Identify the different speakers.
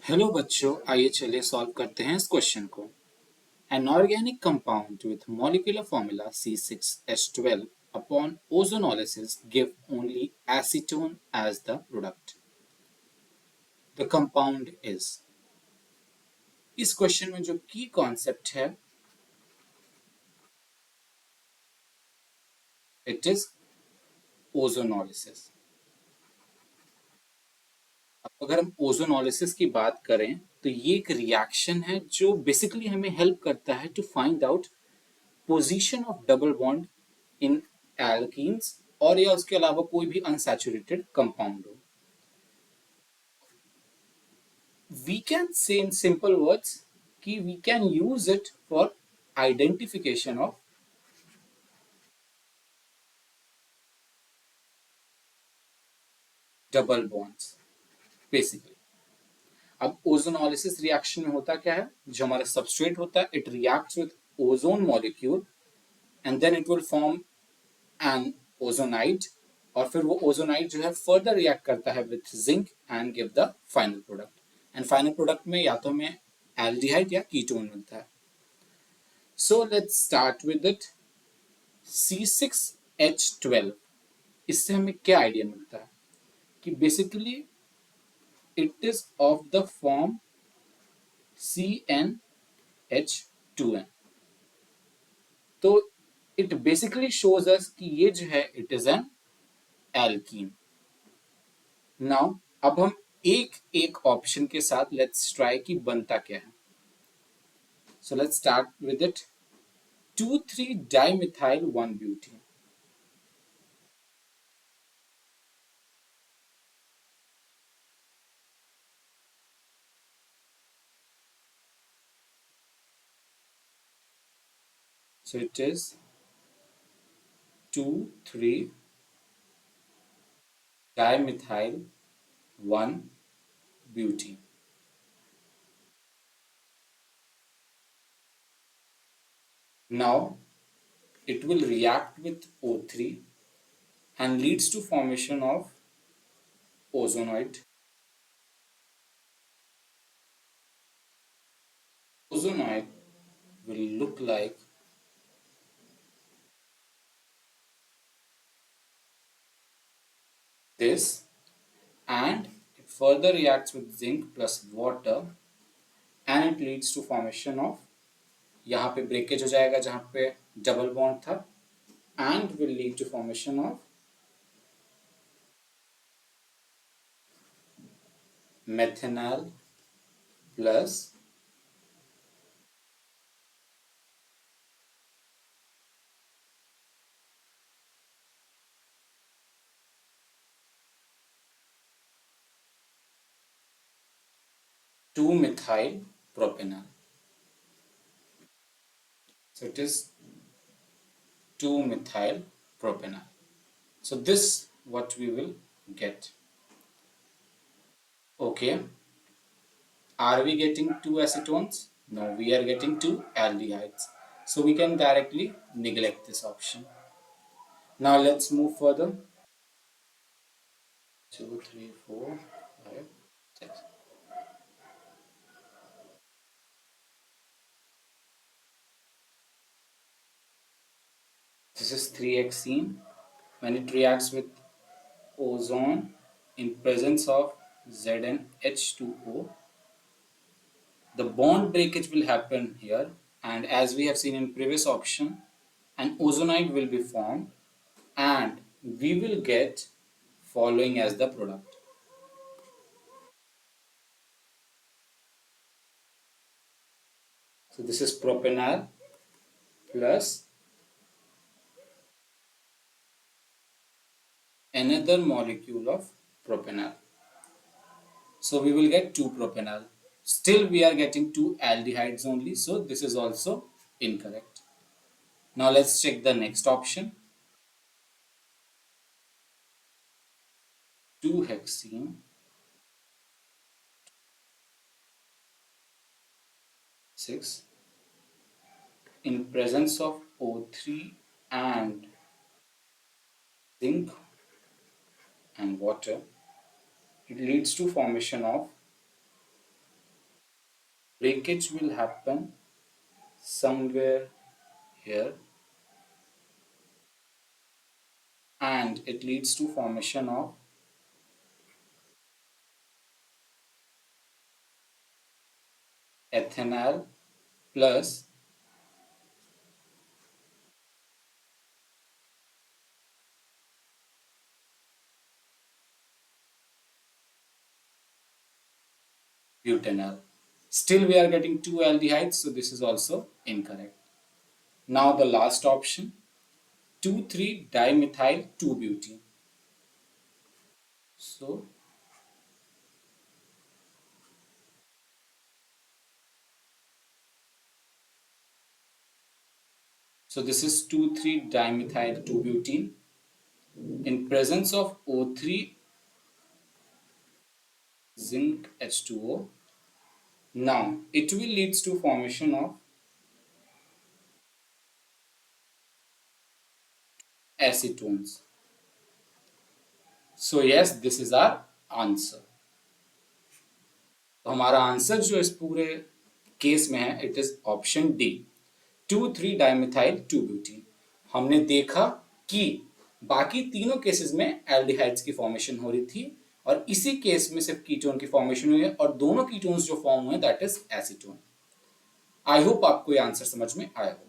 Speaker 1: Hello बच्चों, आइए चलिए सॉल्व करते हैं इस क्वेश्चन को। An organic compound with molecular formula C6H12 upon ozonolysis give only acetone as the product. The compound is। इस क्वेश्चन में जो की कॉन्सेप्ट है, इट इज ओजोनोलिसिस। अगर हम ओजोनोलिसिस की बात करें तो ये एक रिएक्शन है जो बेसिकली हमें हेल्प करता है to find out position of double bond in alkenes और या उसके अलावा कोई भी अनसैचुरेटेड कंपाउंड हो। We can say in simple words कि we can use it for identification of double bonds basically. अब ओजोनोलिसिस रिएक्शन में होता क्या है, जो हमारा सबस्ट्रेट होता है it reacts with ozone molecule and then it will form an ozonide, और फिर वो ओजोनाइड जो है फर्दर रिएक्ट करता है with zinc and give the final product. And final product में या तो हमें एल्डिहाइड या कीटोन मिलता है। So let's start with it. C6H12, इससे हमें क्या आइडिया मिलता है कि basically it is of the form CnH2n। तो इट बेसिकली शोज अस कि ये जो है it is an alkene. Now अब हम एक एक ऑप्शन के साथ लेट्स ट्राई कि बनता क्या है। So let's start with it. 2,3 dimethyl 1 butene. So it is 2,3 dimethyl 1 butene. Now it will react with O3 and leads to formation of ozonoid. Ozonoid will look like this, and it further reacts with zinc plus water and it leads to formation of, यहाँ पे breakage हो जाएगा जहाँ पे double bond था, and will lead to formation of methanol plus two methyl propanol. So it is 2 methyl propanol. So this what we will get. Okay, are we getting two acetones? No, we are getting two aldehydes. So we can directly neglect this option. Now let's move further. 2, 3, 4, 5, 6. This is 3-hexene. When it reacts with ozone in presence of ZnH2O, the bond breakage will happen here, and as we have seen in previous option, an ozonide will be formed and we will get following as the product. So this is propanol plus another molecule of propanol. So we will get 2 propanol. Still we are getting 2 aldehydes only, so this is also incorrect. Now let's check the next option. 2-hexene, 6, in presence of O3 and zinc and water, it leads to formation of breakage will happen somewhere here, and it leads to formation of ethanol plus butanol. Still we are getting two aldehydes, so this is also incorrect. Now the last option, 2,3-dimethyl 2-butene. So this is 2,3-dimethyl 2-butene in presence of O3 zinc H2O. Now it will leads to formation of acetones. So yes, this is our answer. तो हमारा answer जो इस पूरे case में है, it is option D, 2,3-डाइमिथाइल 2-ब्यूटीन। हमने देखा कि बाकी तीनों केसेस में एल्डिहाइड्स की फॉर्मेशन हो रही थी और इसी केस में सिर्फ कीटोन की फॉर्मेशन हुई है और दोनों कीटोन्स जो फॉर्म हुए that is acetone. I hope आपको ये आंसर समझ में आया हो।